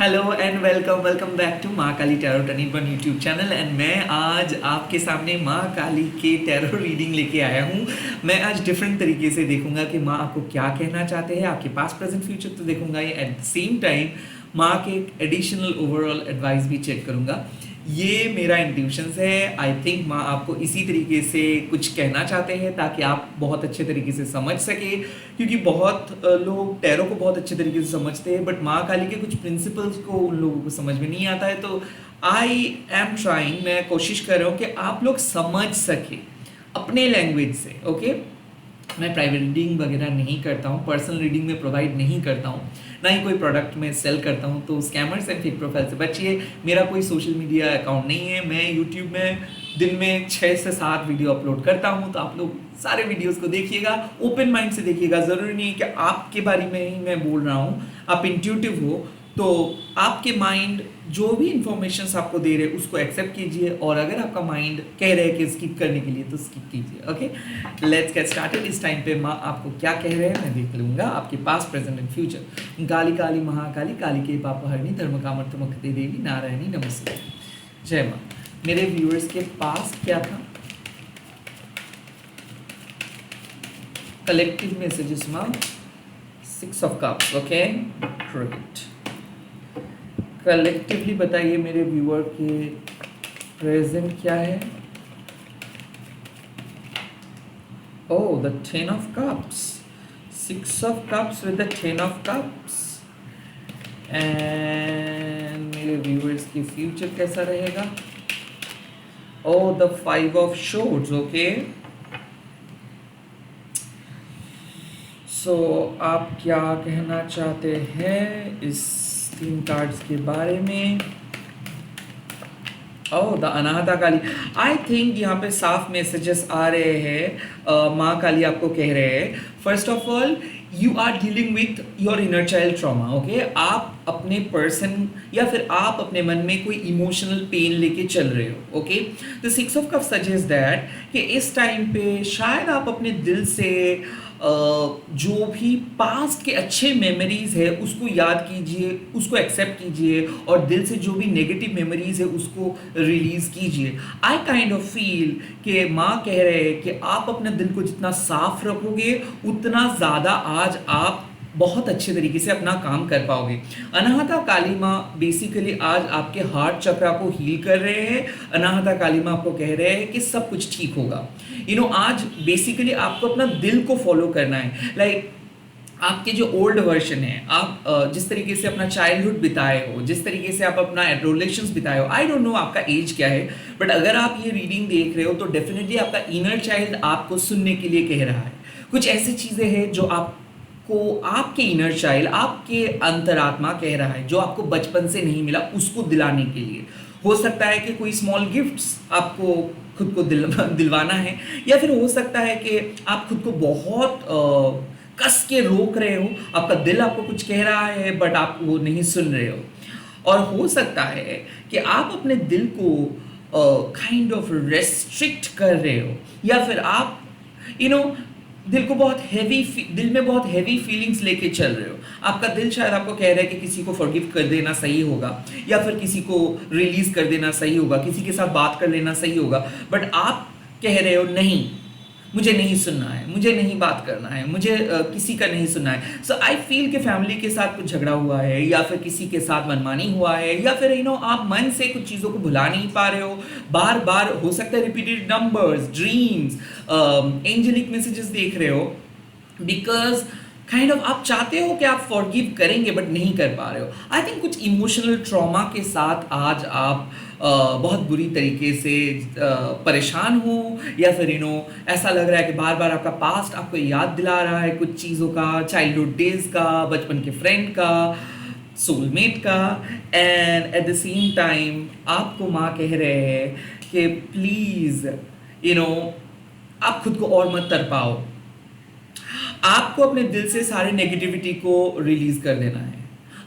Hello and welcome welcome back to Maa Kali tarot turning YouTube channel. And मैं आज आपके सामने माँ काली के टैरो रीडिंग लेके आया हूँ। मैं आज डिफरेंट तरीके से देखूंगा कि माँ आपको क्या कहना चाहते हैं, आपके पास प्रेजेंट फ्यूचर तो देखूंगा ही, एट द सेम टाइम माँ के एडिशनल ओवरऑल एडवाइस भी चेक करूंगा। ये मेरा इंट्यूशंस है। आई थिंक माँ आपको इसी तरीके से कुछ कहना चाहते हैं ताकि आप बहुत अच्छे तरीके से समझ सके, क्योंकि बहुत लोग टैरो को बहुत अच्छे तरीके से समझते हैं बट माँ काली के कुछ प्रिंसिपल्स को उन लोगों को समझ में नहीं आता है। तो आई एम ट्राइंग, मैं कोशिश कर रहा हूँ कि आप लोग समझ सके अपने लैंग्वेज से। ओके, मैं प्राइवेट रीडिंग वगैरह नहीं करता हूँ, पर्सनल रीडिंग में प्रोवाइड नहीं करता हूँ, ना ही कोई प्रोडक्ट में सेल करता हूँ। तो स्कैमर्स एंड फेक प्रोफाइल से बचिए। मेरा कोई सोशल मीडिया अकाउंट नहीं है। मैं यूट्यूब में दिन में 6 से 7 वीडियो अपलोड करता हूँ, तो आप लोग सारे वीडियोस को देखिएगा, ओपन माइंड से देखिएगा। ज़रूरी नहीं है कि आपके बारे में ही मैं बोल रहा हूँ, आप इंट्यूटिव हो तो आपके माइंड जो भी इंफॉर्मेशन आपको दे रहे हैं उसको एक्सेप्ट कीजिए, और अगर आपका माइंड कह रहे हैं कि स्किप करने के लिए तो स्किप कीजिए। Okay, let's get started. इस टाइम पे माँ आपको क्या कह रहे हैं मैं देख लूँगा, आपके पास present and future. Kali Kali Mahakali, काली के पापहरणी, धर्म कामर्थमकते देवी, नारायणी नमस्ते, जय माँ। मेरे व्यूअर्स के पास क्या था? कलेक्टिव मैसेजेस माँ, 6 of cups. Okay great. Collectively बताइए मेरे व्यूअर के प्रेजेंट क्या है। Oh, the 10 of cups, 6 of cups with the 10 of cups. And मेरे व्यूअर्स की फ्यूचर कैसा रहेगा? Oh, the 5 of swords. Okay, so आप क्या कहना चाहते हैं इस 3 कार्ड्स के बारे में? ओह, the Anahata Kali. I think यहाँ पे साफ मैसेजेस आ रहे हैं। माँ काली आपको कह रहे हैं, first of all you are dealing with your inner child trauma. Okay, आप अपने पर्सन या फिर आप अपने मन में कोई इमोशनल पेन लेके चल रहे हो। Okay, the 6 of cups suggest that कि इस टाइम पे शायद आप अपने दिल से जो भी पास्ट के अच्छे मेमोरीज है उसको याद कीजिए, उसको एक्सेप्ट कीजिए, और दिल से जो भी नेगेटिव मेमोरीज है उसको रिलीज कीजिए। आई काइंड ऑफ फील कि माँ कह रहे हैं कि आप अपने दिल को जितना साफ रखोगे उतना ज़्यादा आज आप बहुत अच्छे तरीके से अपना काम कर पाओगे। अनाहता काली माँ बेसिकली आज आपके हार्ट चक्रा को हील कर रहे हैं। अनाहता काली माँ आपको कह रहे हैं कि सब कुछ ठीक होगा। आज बेसिकली आपको अपना दिल को फॉलो करना है। लाइक आपके जो ओल्ड वर्जन है, आप जिस तरीके से अपना चाइल्डहुड बिताए हो, जिस तरीके से आप अपना एडोलेशंस बिताए हो, आई डोंट नो आपका एज क्या है, बट अगर आप ये रीडिंग देख रहे हो तो डेफिनेटली आपका इनर चाइल्ड आपको सुनने के लिए कह रहा है। कुछ ऐसी चीज़ें हैं जो आपको आपके इनर चाइल्ड, आपके अंतरात्मा कह रहा है, जो आपको बचपन से नहीं मिला उसको दिलाने के लिए। हो सकता है कि कोई स्मॉल गिफ्ट्स आपको खुद को दिलवाना है, या फिर हो सकता है कि आप खुद को बहुत कस के रोक रहे हो, आपका दिल आपको कुछ कह रहा है बट आप वो नहीं सुन रहे हो। और हो सकता है कि आप अपने दिल को काइंड ऑफ रेस्ट्रिक्ट कर रहे हो, या फिर आप दिल को बहुत हैवी, दिल में बहुत हैवी फीलिंग्स लेके चल रहे हो। आपका दिल शायद आपको कह रहा है कि किसी को फॉरगिव कर देना सही होगा, या फिर किसी को रिलीज कर देना सही होगा, किसी के साथ बात कर लेना सही होगा, बट आप कह रहे हो नहीं, मुझे नहीं सुनना है, मुझे नहीं बात करना है, मुझे किसी का नहीं सुनना है। सो आई फील कि फैमिली के साथ कुछ झगड़ा हुआ है, या फिर किसी के साथ मनमानी हुआ है, या फिर आप मन से कुछ चीज़ों को भुला नहीं पा रहे हो। बार बार हो सकता है repeated numbers, dreams, angelic messages देख रहे हो, बिकॉज काइंड ऑफ आप चाहते हो कि आप फॉरगिव करेंगे बट नहीं कर पा रहे हो। आई थिंक कुछ इमोशनल ट्रॉमा के साथ आज आप बहुत बुरी तरीके से परेशान हो, या फिर ऐसा लग रहा है कि बार बार आपका पास्ट आपको याद दिला रहा है कुछ चीज़ों का, चाइल्डहुड डेज का, बचपन के फ्रेंड का, सोलमेट का। And at the same time आपको माँ कह रहे हैं कि प्लीज़ आप खुद को और मत तरपाओ, आपको अपने दिल से सारे नेगेटिविटी को रिलीज कर देना है।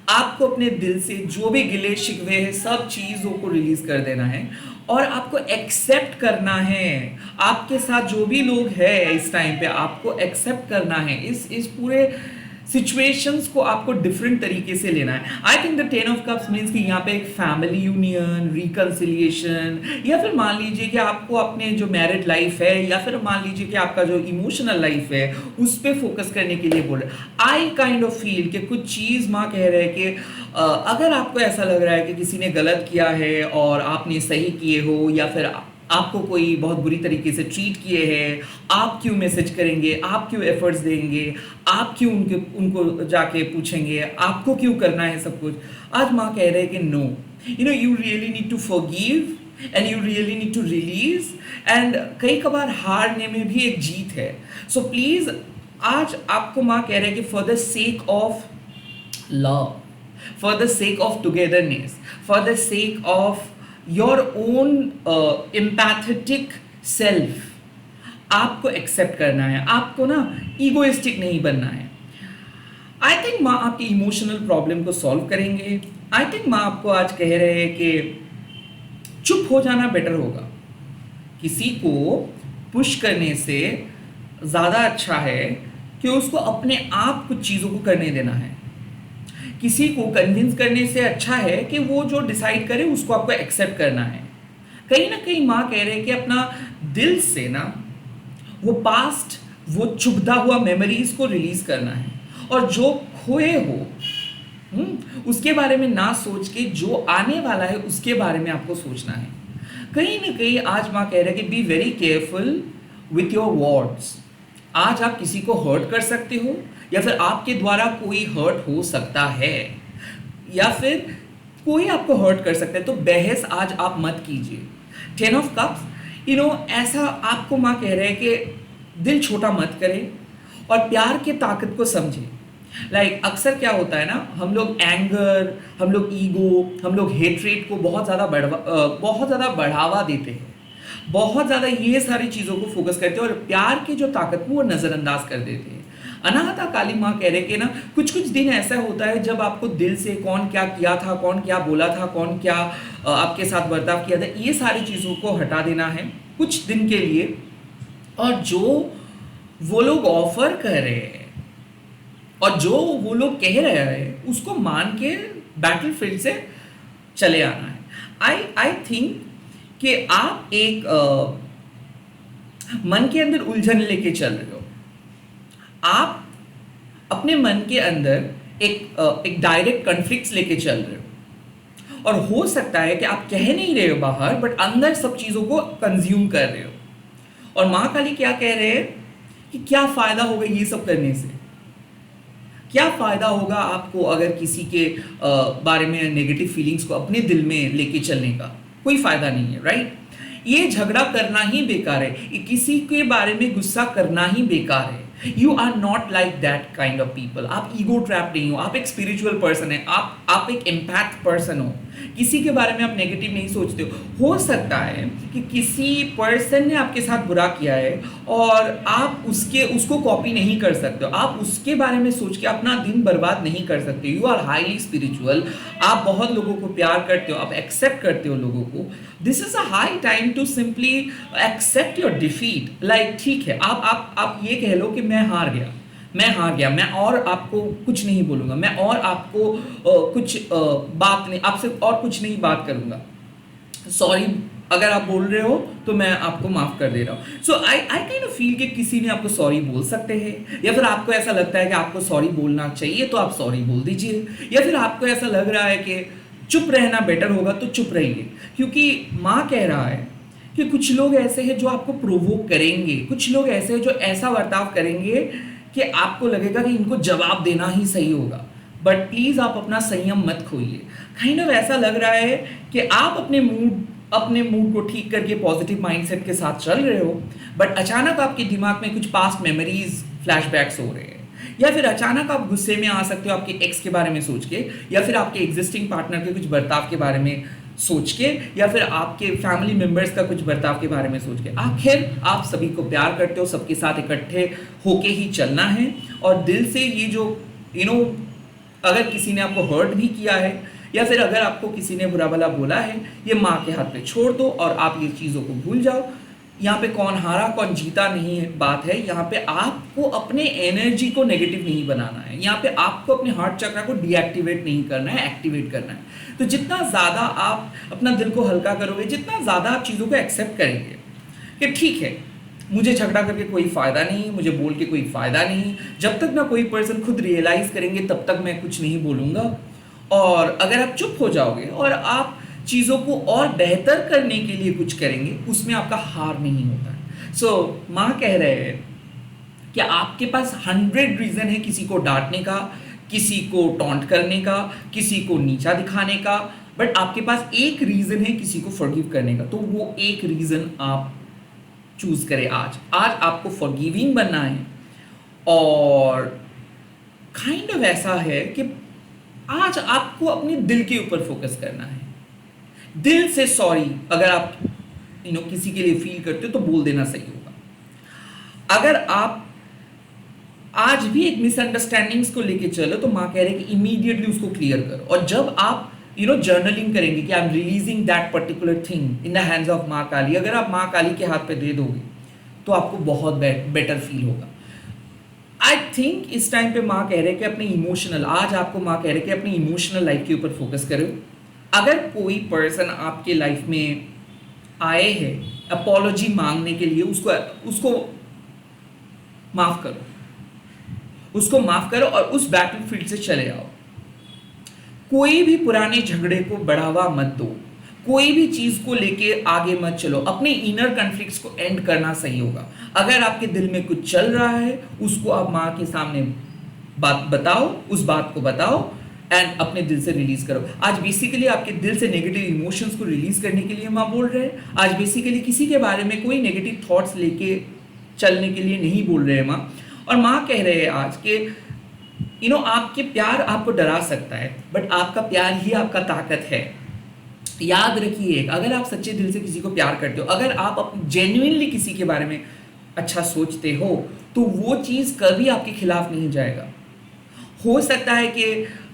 आपको अपने दिल से जो भी गिले शिकवे है सब चीज़ों को रिलीज कर देना है, और आपको एक्सेप्ट करना है। आपके साथ जो भी लोग हैं इस टाइम पे आपको एक्सेप्ट करना है। इस पूरे सिचुएशंस को आपको डिफरेंट तरीके से लेना है। I think the 10 of Cups means कि यहाँ पे एक फैमिली यूनियन, रिकन्सिलिएशन, या फिर मान लीजिए कि आपको अपने जो मैरिड लाइफ है, या फिर मान लीजिए कि आपका जो इमोशनल लाइफ है उस पर फोकस करने के लिए बोल रहे हैं। आई काइंड ऑफ फील कि कुछ चीज़ माँ कह रहे हैं कि अगर आपको ऐसा लग रहा है कि किसी ने गलत किया है और आपने सही किए हो, या फिर आपको कोई बहुत बुरी तरीके से ट्रीट किए हैं, आप क्यों मैसेज करेंगे, आप क्यों एफर्ट्स देंगे, आप क्यों उनको जाके पूछेंगे, आपको क्यों करना है सब कुछ। आज माँ कह रहे हैं कि no, you really need to forgive and you really need to release, and कई कबार हारने में भी एक जीत है। सो प्लीज आज आपको माँ कह रहे हैं कि for the sake of love, for the sake of togetherness, for the sake of your own empathetic self, आपको एक्सेप्ट करना है, आपको ना ईगोइस्टिक नहीं बनना है। आई थिंक माँ आपकी इमोशनल प्रॉब्लम को सॉल्व करेंगे। आई थिंक माँ आपको आज कह रहे हैं कि चुप हो जाना बेटर होगा। किसी को पुश करने से ज़्यादा अच्छा है कि उसको अपने आप कुछ चीज़ों को करने देना है। किसी को कन्विंस करने से अच्छा है कि वो जो डिसाइड करे उसको आपको एक्सेप्ट करना है। कहीं ना कहीं माँ कह रहे हैं कि अपना दिल से ना वो पास्ट, वो चुभदा हुआ मेमोरीज को रिलीज करना है, और जो खोए हो उसके बारे में ना सोच के जो आने वाला है उसके बारे में आपको सोचना है। कहीं ना कहीं आज माँ कह रहे हैं कि be very careful with your words. आज आप किसी को हर्ट कर सकते हो, या फिर आपके द्वारा कोई हर्ट हो सकता है, या फिर कोई आपको हर्ट कर सकता है। तो बहस आज आप मत कीजिए। 10 of Cups, ऐसा आपको माँ कह रहे हैं कि दिल छोटा मत करें और प्यार के ताकत को समझें। अक्सर क्या होता है ना, हम लोग एंगर, हम लोग ईगो, हम लोग हेट्रेट को बहुत ज़्यादा बढ़ावा देते हैं, बहुत ज़्यादा ये सारी चीज़ों को फोकस करते हैं, और प्यार की जो ताकत को वो नज़रअंदाज कर देते हैं। अनाहता काली माँ कह रहे कि ना कुछ कुछ दिन ऐसा होता है जब आपको दिल से कौन क्या किया था, कौन क्या बोला था, कौन क्या आपके साथ बर्ताव किया था, ये सारी चीज़ों को हटा देना है कुछ दिन के लिए, और जो वो लोग ऑफर कर रहे हैं और जो वो लोग कह रहे हैं उसको मान के बैटलफील्ड से चले आना है। आई थिंक कि आप एक मन के अंदर उलझन लेके चल रहे हो। आप अपने मन के अंदर एक डायरेक्ट कॉन्फ्लिक्ट्स लेके चल रहे हो, और हो सकता है कि आप कह नहीं रहे हो बाहर, बट अंदर सब चीज़ों को कंज्यूम कर रहे हो। और माँ काली क्या कह रहे हैं कि क्या फ़ायदा होगा ये सब करने से, क्या फ़ायदा होगा आपको अगर किसी के बारे में नेगेटिव फीलिंग्स को अपने दिल में लेके चलने का, कोई फ़ायदा नहीं है, राइट। ये झगड़ा करना ही बेकार है, किसी के बारे में गुस्सा करना ही बेकार है। You are not like that kind of people. आप ईगो ट्रैप नहीं हो, आप एक स्पिरिचुअल पर्सन है, आप एक एम्पैथ पर्सन हो। किसी के बारे में आप नेगेटिव नहीं सोचते हो सकता है कि किसी पर्सन ने आपके साथ बुरा किया है और आप उसको कॉपी नहीं कर सकते हो, आप उसके बारे में सोच के अपना दिन बर्बाद नहीं कर सकते। यू आर हाईली स्पिरिचुअल, आप बहुत लोगों को प्यार करते हो, आप एक्सेप्ट करते हो लोगों को। This is a high time to simply accept your defeat. ठीक है, आप ये कह लो कि मैं हार गया, मैं और आपको कुछ नहीं बोलूँगा, मैं और आपको कुछ बात नहीं, आपसे और कुछ नहीं बात करूँगा। सॉरी अगर आप बोल रहे हो तो मैं आपको माफ़ कर दे रहा हूँ। सो आई काइंड ऑफ फील कि किसी ने आपको सॉरी बोल सकते हैं, या फिर आपको ऐसा लगता है कि आपको सॉरी बोलना चाहिए तो आप सॉरी बोल दीजिए, या फिर आपको ऐसा लग रहा है कि चुप रहना बेटर होगा तो चुप रहिए। क्योंकि माँ कह रहा है कि कुछ लोग ऐसे हैं जो आपको प्रोवोक करेंगे, कुछ लोग ऐसे हैं जो ऐसा बर्ताव करेंगे कि आपको लगेगा कि इनको जवाब देना ही सही होगा। बट प्लीज़ आप अपना संयम मत खोइए। काइंड ऑफ ऐसा लग रहा है कि आप अपने मूड को ठीक करके पॉजिटिव माइंडसेट के साथ चल रहे हो, बट अचानक आपके दिमाग में कुछ पास्ट मेमोरीज फ्लैशबैक्स हो रहे हैं, या फिर अचानक आप गुस्से में आ सकते हो आपके एक्स के बारे में सोच के, या फिर आपके एग्जिस्टिंग पार्टनर के कुछ बर्ताव के बारे में सोच के, या फिर आपके फैमिली मेंबर्स का कुछ बर्ताव के बारे में सोच के। आखिर आप सभी को प्यार करते हो, सबके साथ इकट्ठे होके ही चलना है, और दिल से ये जो अगर किसी ने आपको हर्ट भी किया है, या फिर अगर आपको किसी ने बुरा भला बोला है, ये माँ के हाथ पे छोड़ दो और आप ये चीज़ों को भूल जाओ। यहाँ पे कौन हारा कौन जीता नहीं है बात है, यहाँ पे आपको अपने एनर्जी को नेगेटिव नहीं बनाना है, यहाँ पे आपको अपने हार्ट चक्र को डीएक्टिवेट नहीं करना है, एक्टिवेट करना है। तो जितना ज़्यादा आप अपना दिल को हल्का करोगे, जितना ज़्यादा आप चीज़ों को एक्सेप्ट करेंगे कि ठीक है मुझे झगड़ा करके कोई फ़ायदा नहीं, मुझे बोल के कोई फ़ायदा नहीं, जब तक ना कोई पर्सन खुद रियलाइज़ करेंगे तब तक मैं कुछ नहीं बोलूँगा। और अगर आप चुप हो जाओगे और आप चीज़ों को और बेहतर करने के लिए कुछ करेंगे, उसमें आपका हार नहीं होता है। सो माँ कह रहे हैं कि आपके पास 100 रीज़न है किसी को डांटने का, किसी को टॉन्ट करने का, किसी को नीचा दिखाने का, बट आपके पास एक रीज़न है किसी को फॉरगिव करने का। तो वो एक रीज़न आप चूज करें आज। आज आपको फॉरगिविंग बनना है और काइंड ऑफ ऐसा है कि आज आपको अपने दिल के ऊपर फोकस करना है। दिल से सॉरी अगर आप किसी के लिए फील करते हो तो बोल देना सही होगा। अगर आप आज भी एक मिसअंडरस्टैंडिंग्स को लेके चलो तो माँ कह रहे हैं कि इमीडिएटली उसको क्लियर करो। और जब आप जर्नलिंग करेंगे कि I am releasing that particular thing in the hands of माँ काली, अगर आप माँ काली के हाथ पे दे दोगे तो आपको बहुत बेटर फील होगा। आई थिंक इस टाइम पे माँ कह रहे हैं कि अपने इमोशनल, आज आपको माँ कह रहे हैं कि अपनी इमोशनल लाइफ के ऊपर फोकस करो। अगर कोई पर्सन आपके लाइफ में आए हैं अपॉलॉजी मांगने के लिए, उसको माफ करो, उसको माफ करो और उस बैटलफील्ड से चले आओ। कोई भी पुराने झगड़े को बढ़ावा मत दो, कोई भी चीज को लेके आगे मत चलो। अपने इनर कॉन्फ्लिक्ट्स को एंड करना सही होगा। अगर आपके दिल में कुछ चल रहा है उसको आप माँ के सामने बात बताओ, उस बात को बताओ एंड अपने दिल से रिलीज करो। आज बेसिकली आपके दिल से नेगेटिव इमोशंस को रिलीज करने के लिए माँ बोल रहे हैं। आज बेसिकली किसी के बारे में कोई नेगेटिव थॉट्स लेके चलने के लिए नहीं बोल रहे हैं माँ। और माँ कह रहे हैं आज के आपके प्यार आपको डरा सकता है बट आपका प्यार ही आपका ताकत है। याद रखिए, अगर आप सच्चे दिल से किसी को प्यार करते हो, अगर आप जेन्युइनली किसी के बारे में अच्छा सोचते हो तो वो चीज़ कभी आपके खिलाफ नहीं जाएगा। हो सकता है कि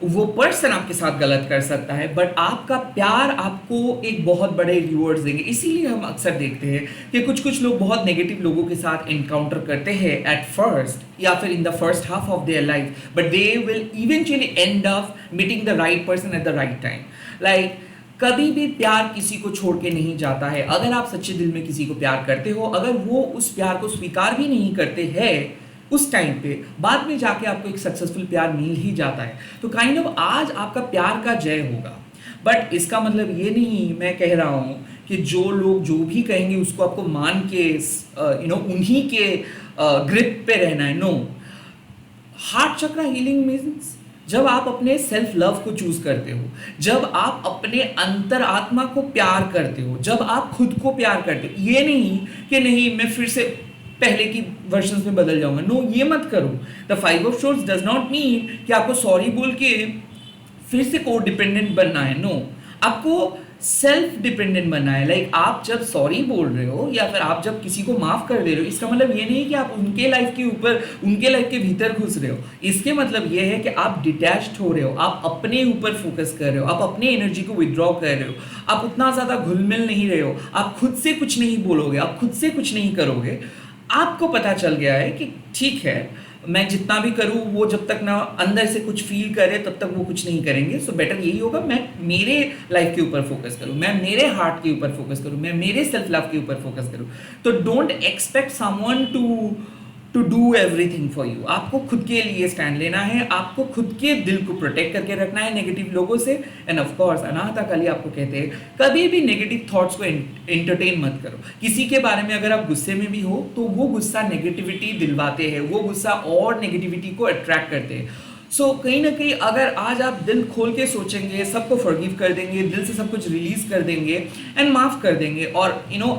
वो पर्सन आपके साथ गलत कर सकता है बट आपका प्यार आपको एक बहुत बड़े रिवॉर्ड्स देंगे। इसीलिए हम अक्सर देखते हैं कि कुछ लोग बहुत नेगेटिव लोगों के साथ एनकाउंटर करते हैं एट फर्स्ट या फिर in the first half of their life, but they will eventually and up meeting the right person at the right time. Like कभी भी प्यार किसी को छोड़ के नहीं जाता है। अगर आप सच्चे दिल में किसी को प्यार करते हो, अगर वो उस प्यार को स्वीकार भी नहीं करते हैं उस टाइम पे, बाद में जाके आपको एक सक्सेसफुल प्यार मिल ही जाता है। तो काइंड ऑफ आज आपका प्यार का जय होगा। बट इसका मतलब ये नहीं मैं कह रहा हूँ कि जो लोग जो भी कहेंगे उसको आपको मान के उन्हीं के ग्रिप पे रहना है। नो, हार्ट चक्र हीलिंग मीन्स जब आप अपने सेल्फ लव को चूज करते हो, जब आप अपने अंतर आत्मा को प्यार करते हो, जब आप खुद को प्यार करते हो। ये नहीं कि नहीं मैं फिर से पहले की वर्जन्स में बदल जाऊंगा। नो, ये मत करो। The 5 of swords does not mean कि आपको सॉरी बोल के फिर से को डिपेंडेंट बनना है। नो, आपको सेल्फ डिपेंडेंट बनना है। लाइक आप जब सॉरी बोल रहे हो या फिर आप जब किसी को माफ कर दे रहे हो, इसका मतलब ये नहीं कि आप उनके लाइफ के ऊपर, उनके लाइफ के भीतर घुस रहे हो। इसके मतलब ये है कि आप डिटैच्ड हो रहे हो, आप अपने ऊपर फोकस कर रहे हो, आप अपने एनर्जी को विड्रॉ कर रहे हो, आप उतना ज़्यादा घुल मिल नहीं रहे हो, आप खुद से कुछ नहीं बोलोगे, आप खुद से कुछ नहीं करोगे। आपको पता चल गया है कि ठीक है मैं जितना भी करूँ वो जब तक ना अंदर से कुछ फील करे तब तक वो कुछ नहीं करेंगे। सो बेटर यही होगा मैं मेरे लाइफ के ऊपर फोकस करूँ, मैं मेरे हार्ट के ऊपर फोकस करूँ, मैं मेरे सेल्फ लव के ऊपर फोकस करूँ। तो don't expect someone to do everything for you. आपको खुद के लिए स्टैंड लेना है, आपको खुद के दिल को प्रोटेक्ट करके रखना है नेगेटिव लोगों से। एंड ऑफ कोर्स अनाहता काली आपको कहते हैं कभी भी नेगेटिव थॉट्स को एंटरटेन मत करो। किसी के बारे में अगर आप गुस्से में भी हो तो वो गुस्सा नेगेटिविटी दिलवाते हैं, वो गुस्सा और नेगेटिविटी को अट्रैक्ट करते हैं। सो कहीं ना कहीं अगर आज आप दिल खोल के सोचेंगे, सबको फॉरगिव कर देंगे, दिल से सब कुछ रिलीज कर देंगे एंड माफ कर देंगे और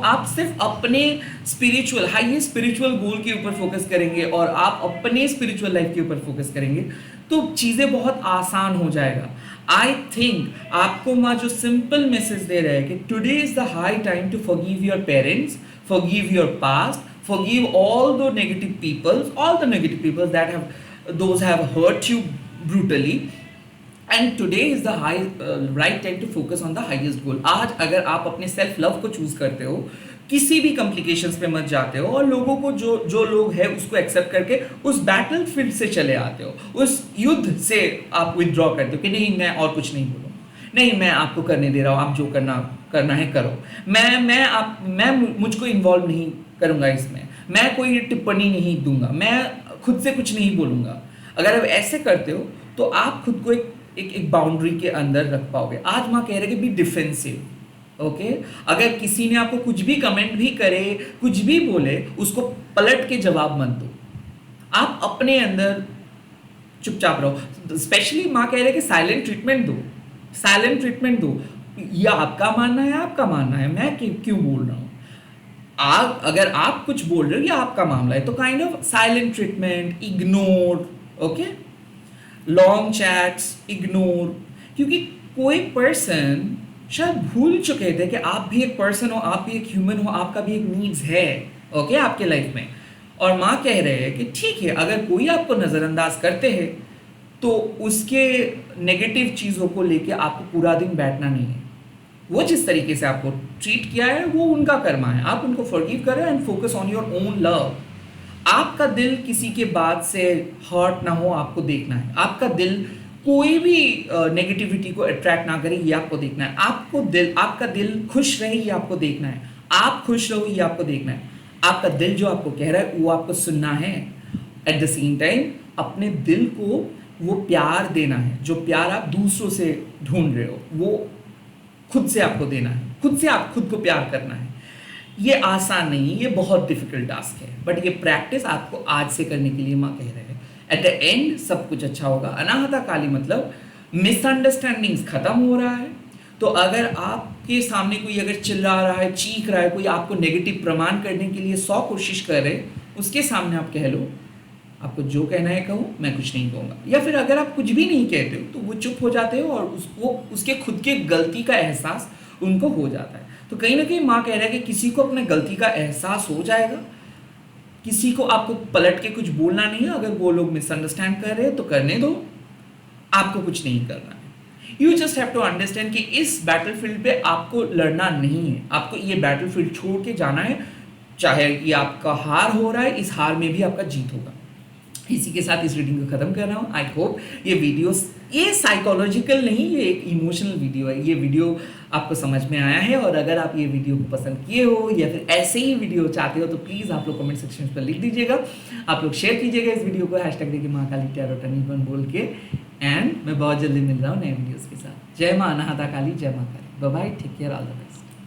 आप सिर्फ अपने स्पिरिचुअल हाईएस्ट स्पिरिचुअल गोल के ऊपर फोकस करेंगे और आप अपने स्पिरिचुअल लाइफ के ऊपर फोकस करेंगे तो चीज़ें बहुत आसान हो जाएगा। आई थिंक आपको माँ जो सिंपल मैसेज दे रहे हैं कि today is the high time to forgive your parents, forgive your past, forgive all the negative peoples that have those have hurt you brutally, and today is the right time to focus on the highest goal. आज अगर आप अपने self love को choose करते हो किसी भी complications पे मत जाते हो और लोगों को जो जो लोग है उसको एक्सेप्ट करके उस बैटल फील्ड से चले आते हो, उस युद्ध से आप विथड्रॉ करते हो कि नहीं मैं और कुछ नहीं बोलूँ, नहीं मैं आपको करने दे रहा हूँ, आप जो करना करना है करो, मैं मुझको इन्वॉल्व नहीं करूँगा इसमें, मैं कोई टिप्पणी नहीं दूंगा, मैं खुद से कुछ नहीं बोलूँगा। अगर आप ऐसे करते हो तो आप खुद को एक बाउंड्री के अंदर रख पाओगे। आज माँ कह रहे कि बी डिफेंसिव। ओके, अगर किसी ने आपको कुछ भी कमेंट भी करे, कुछ भी बोले, उसको पलट के जवाब मत दो, आप अपने अंदर चुपचाप रहो। स्पेशली माँ कह रहे कि साइलेंट ट्रीटमेंट दो, साइलेंट ट्रीटमेंट दो। ये आपका मानना है, आपका मानना है, मैं क्यों बोल रहा हूँ। आप अगर आप कुछ बोल रहे हो ये आपका मामला है, तो kind of silent treatment, ignore. Okay, long chats ignore, क्योंकि कोई पर्सन शायद भूल चुके थे कि आप भी एक पर्सन हो, आप भी एक ह्यूमन हो, आपका भी एक नीड्स है ओके आपके लाइफ में। और माँ कह रहे हैं कि ठीक है, अगर कोई आपको नज़रअंदाज करते हैं तो उसके नेगेटिव चीज़ों को लेके आपको पूरा दिन बैठना नहीं है। वो जिस तरीके से आपको ट्रीट किया है वो उनका कर्मा है, आप उनको फॉरगिव करें and focus on your own love. आपका दिल किसी के बात से हर्ट ना हो, आपको देखना है। आपका दिल कोई भी नेगेटिविटी को अट्रैक्ट ना करे, ये आपको देखना है। आपका दिल खुश रहे, ये आपको देखना है। आप खुश रहो, ये आपको देखना है। आपका दिल जो आपको कह रहा है वो आपको सुनना है। एट द सेम टाइम अपने दिल को वो प्यार देना है, जो प्यार आप दूसरों से ढूंढ रहे हो वो खुद से आपको देना है। खुद से आप खुद को प्यार करना है। ये आसान नहीं है, ये बहुत डिफिकल्ट टास्क है, बट ये प्रैक्टिस आपको आज से करने के लिए माँ कह रहे हैं। एट द एंड सब कुछ अच्छा होगा। अनाहता काली मतलब मिसअंडरस्टैंडिंग्स खत्म हो रहा है। तो अगर आपके सामने कोई अगर चिल्ला रहा है, चीख रहा है, कोई आपको नेगेटिव प्रमाण करने के लिए 100 कोशिश कर रहे, उसके सामने आप कह लो आपको जो कहना है कहो, मैं कुछ नहीं कहूँगा। या फिर अगर आप कुछ भी नहीं कहते हो तो वो चुप हो जाते हो और उसको उसके खुद के गलती का एहसास उनको हो जाता है। तो कहीं ना कहीं माँ कह रहा है कि किसी को अपने गलती का एहसास हो जाएगा, किसी को आपको पलट के कुछ बोलना नहीं है। अगर वो लोग मिसअंडरस्टैंड कर रहे हैं तो करने दो, आपको कुछ नहीं करना है। You just have to understand कि इस बैटलफील्ड पे आपको लड़ना नहीं है, आपको ये बैटलफील्ड छोड़ के जाना है। चाहे ये आपका हार हो रहा है, इस हार में भी आपका जीत होगा। इसी के साथ इस रीडिंग को खत्म कर रहा हूँ। आई होप ये साइकोलॉजिकल नहीं, ये एक इमोशनल वीडियो है। ये वीडियो आपको समझ में आया है, और अगर आप ये वीडियो को पसंद किए हो या फिर ऐसे ही वीडियो चाहते हो तो प्लीज़ आप लोग कमेंट सेक्शन पर लिख दीजिएगा। आप लोग शेयर कीजिएगा इस वीडियो को हैशटैग देखिए महाकाली टैरो टर्निंग बोल के। एंड मैं बहुत जल्दी मिल रहा हूँ नए वीडियोज़ के साथ। जय माँ अनाहता काली, जय माँ Kali. Bye bye, take care, all the best.